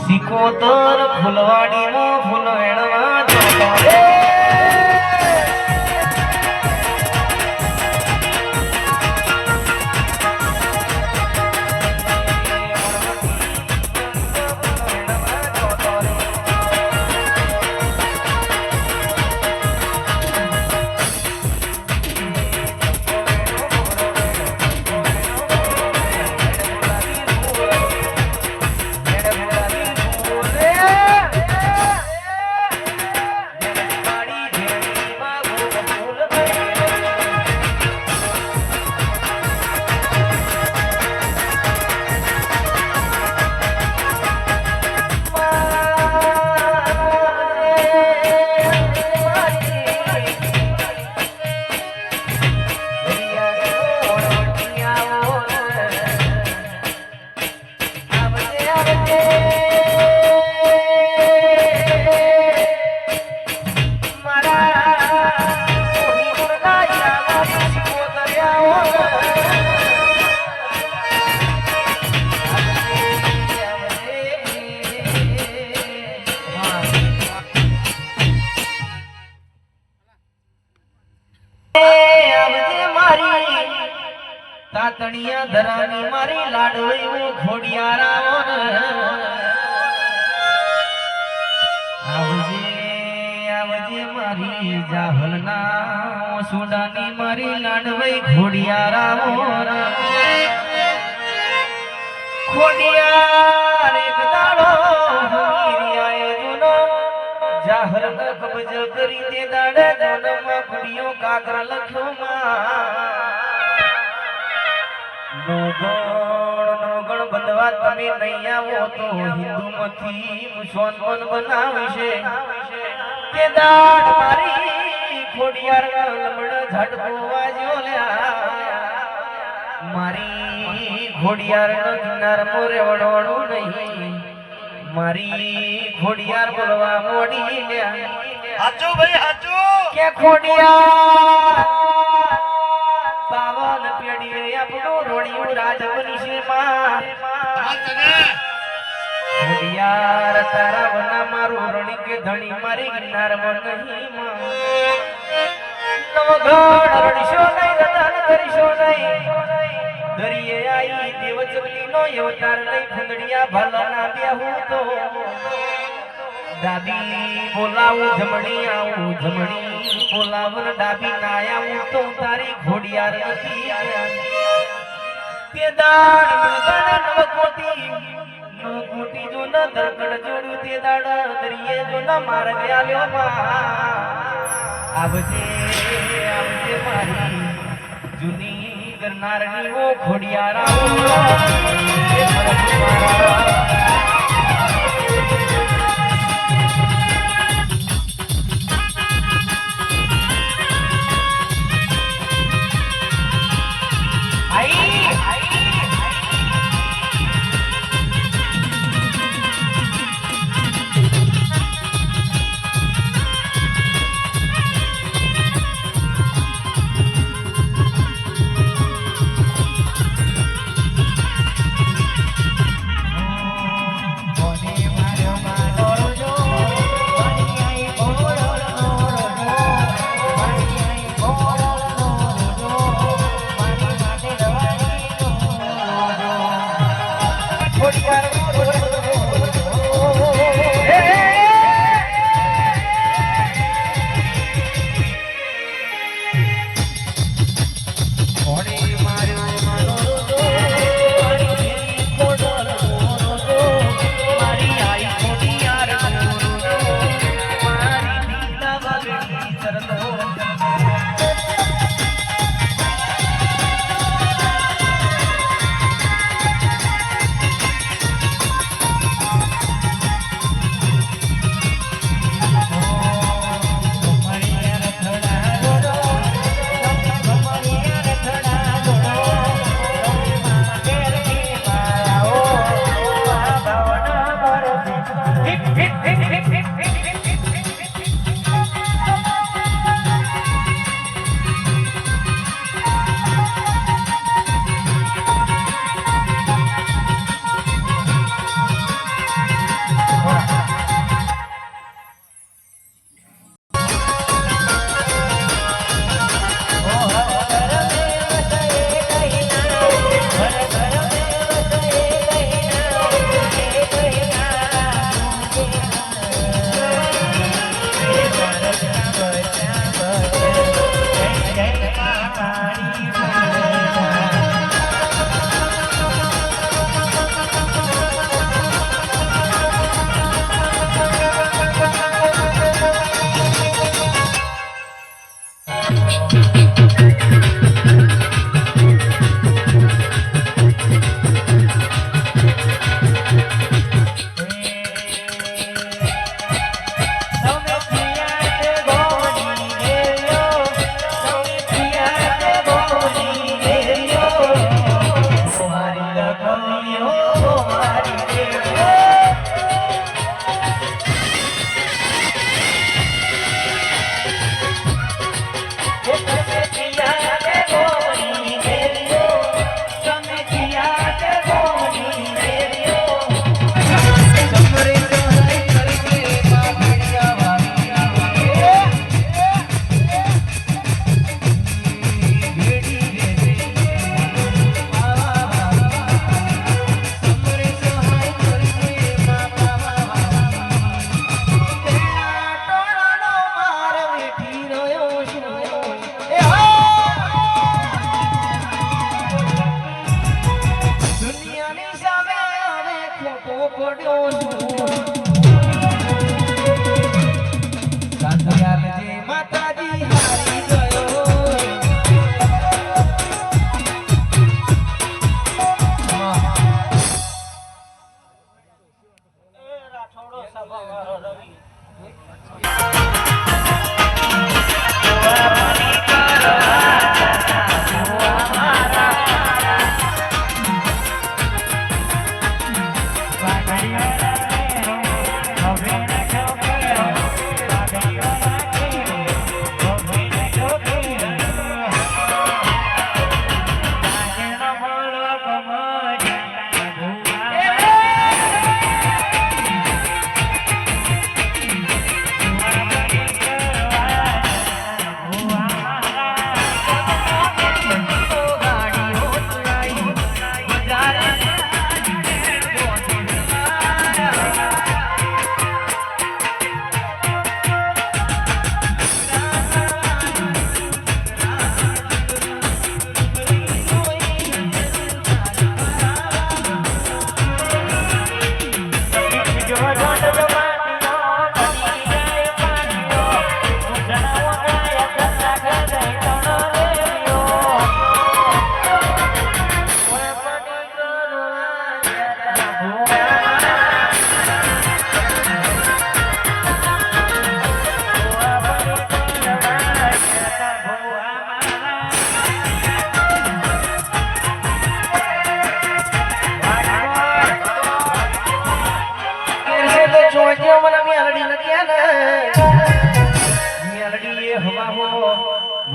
સિકોતર ફૂલવાડીમાં ફૂલ વેણવા જતો તાતણિયા ધરાની મારી લાડવઈ ખોડિયારાઓ આવજે આવજે મારી જાહલના સુડાની મારી લાડવઈ ખોડિયારાઓ ખોડિયાર એક દાડો હીરિયાએ જૂનો જાહલ કબજ કરી તે દાડે જન્મ ખોડિયો કાકર લખમાં નોગણ બંધવા તમે નહીં આવો તો હિન્દુ માંથી મુસલમાન બનાવશે તે દાડ મારી ખોડિયાર લમણ ઝડપો વાજ્યો લ્યા મારી ખોડિયાર નો કિનાર મોરે વડોડું નહીં મારી ખોડિયાર બોલવા મોડી લ્યા હાચો ભાઈ હાચો કે ખોડિયાર પાવન પેડીએ આપણું રોડિયું રાજ બનશે માં ખોડિયાર તારા વના મારું રણી કે ધણી મારી ગિરનાર માં નહીં માં નવઘણ રણશો નહીં રતન કરશો નહીં દરિયે આઈ દેવજવલી નો અવતાર નહીં ફંદડિયા ભાલાના બેહું તો ડાબી બોલાવું જમણી આવું જમણી બોલાવન ડાબી ના આવું તો તારી ખોડિયાર નથી તે દાડ મગણ નવકોટી જો ન દરકડ જોડું તે દાડ દરિયે જો ન માર્ગ આલ્યો માં આવજે આવજે મારી જૂની ગરનારની ઓ ખોડિયાર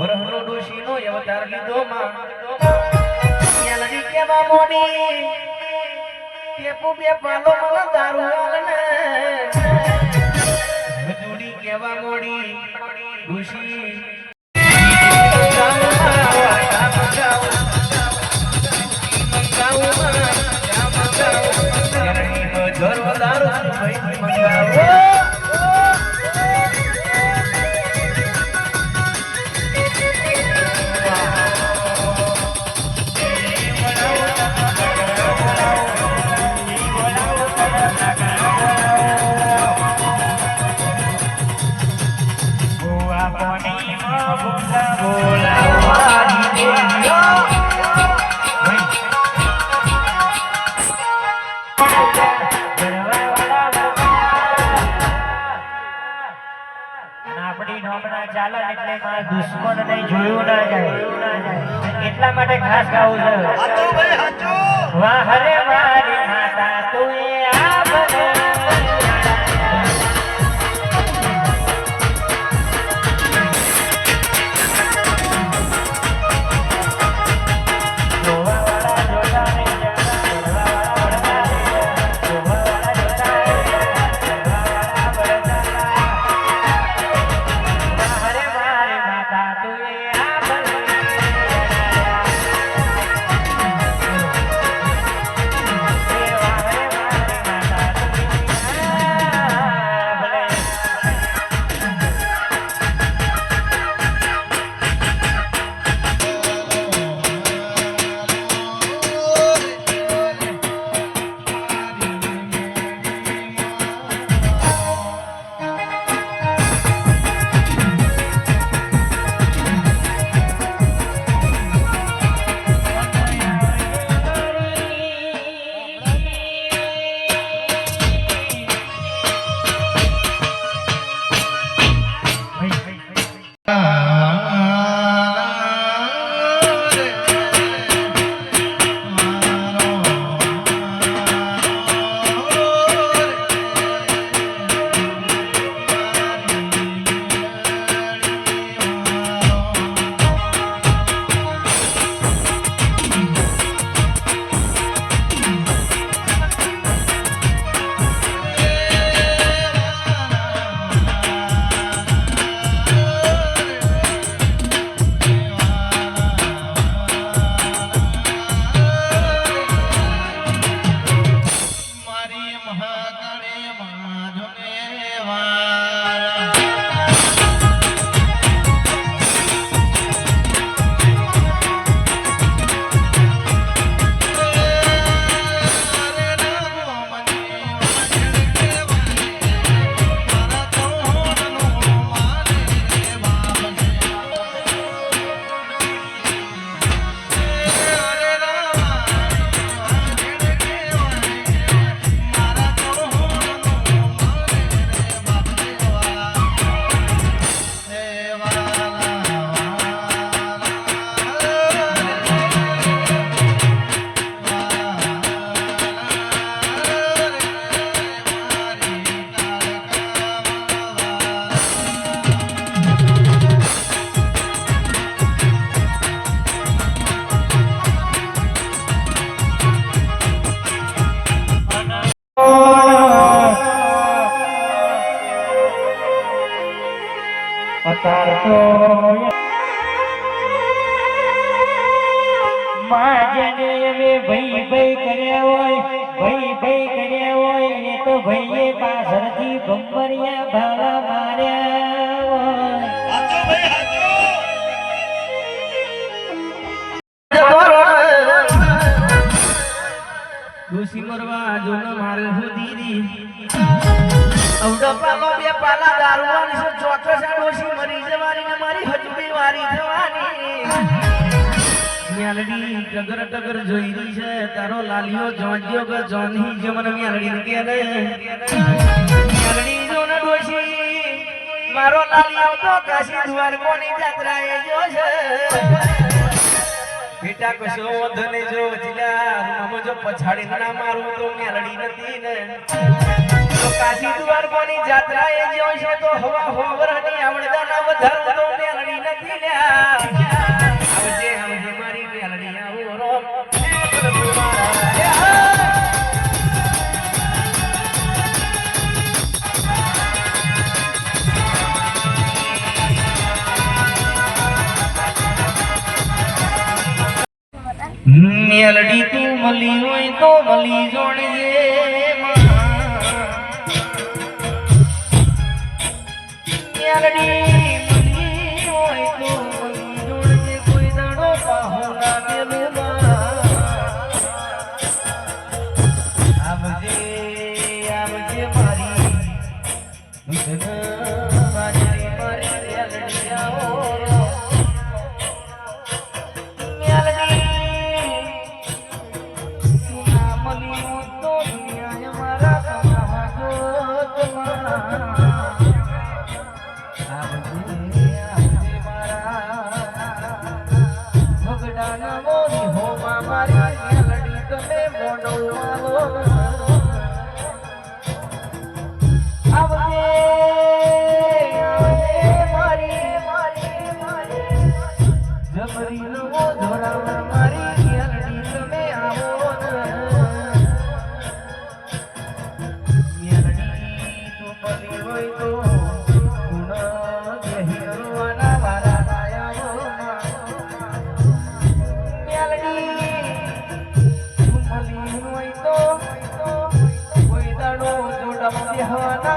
વરહનો ડોશીનો અવતાર લીધો માં મેલડી કેવા મોડી પેપુ બે પાલો મને દારૂ આલને હજુડી કેવા મોડી ડોશી દુશ્મન નહીં જોયું ના જાય એટલા માટે ખાસ ગાવું છે વાહ રે મારી માતા તું આ અતાર તો માજને હવે ભાઈ ભાઈ કર્યા હોય એ તો ભાઈએ પાછળથી ભંભરિયા ભાલા માર્યા હોય ડોસી મરવા જો ન મારે હું દીદી અવડા પાલો બે પાલા દારૂવાની છે ચોક્કસ આ ડોસી મરી જવાની ને મારી હજુબી વારી થવાની મેલડી ટગર ટગર જોઈ રહી છે તારો લાલિયો જોજ્યો કે જોની જે મને મેલડી ને કે મેલડી જો ન ડોસી મારો લાલિયો તો કાશી દ્વાર કોની જાત્રાએ જો છે બેટા કશો વધને જો વચલા રૂમમાં જો પછાડી ના મારું તો મેલડી નથી ને તો કાશી દ્વાર કોની જાત્રાએ જો છે તો હવા હોવરની આવડદાના વધારો તો મેલડી નથી લે આવજે મારી મેલડી આવો રોમ મેલડી તું મળી હોય તો મળી જોડજે મેલડી મળી હોય તો મળી જોડજે કોઈ દાડો પાહુના મેલું આવજે મારી મારી મેલડી આવો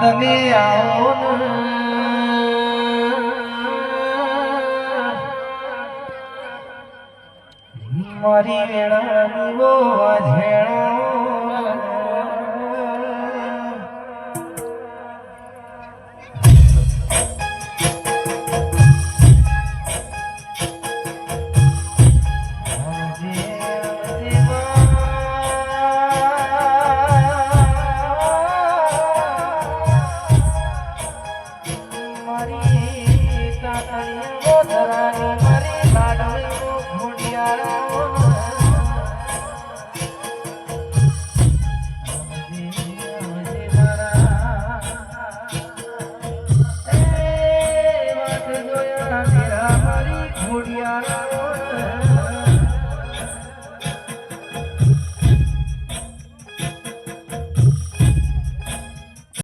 તમે આવો મારી વેળાની વો ઝેણા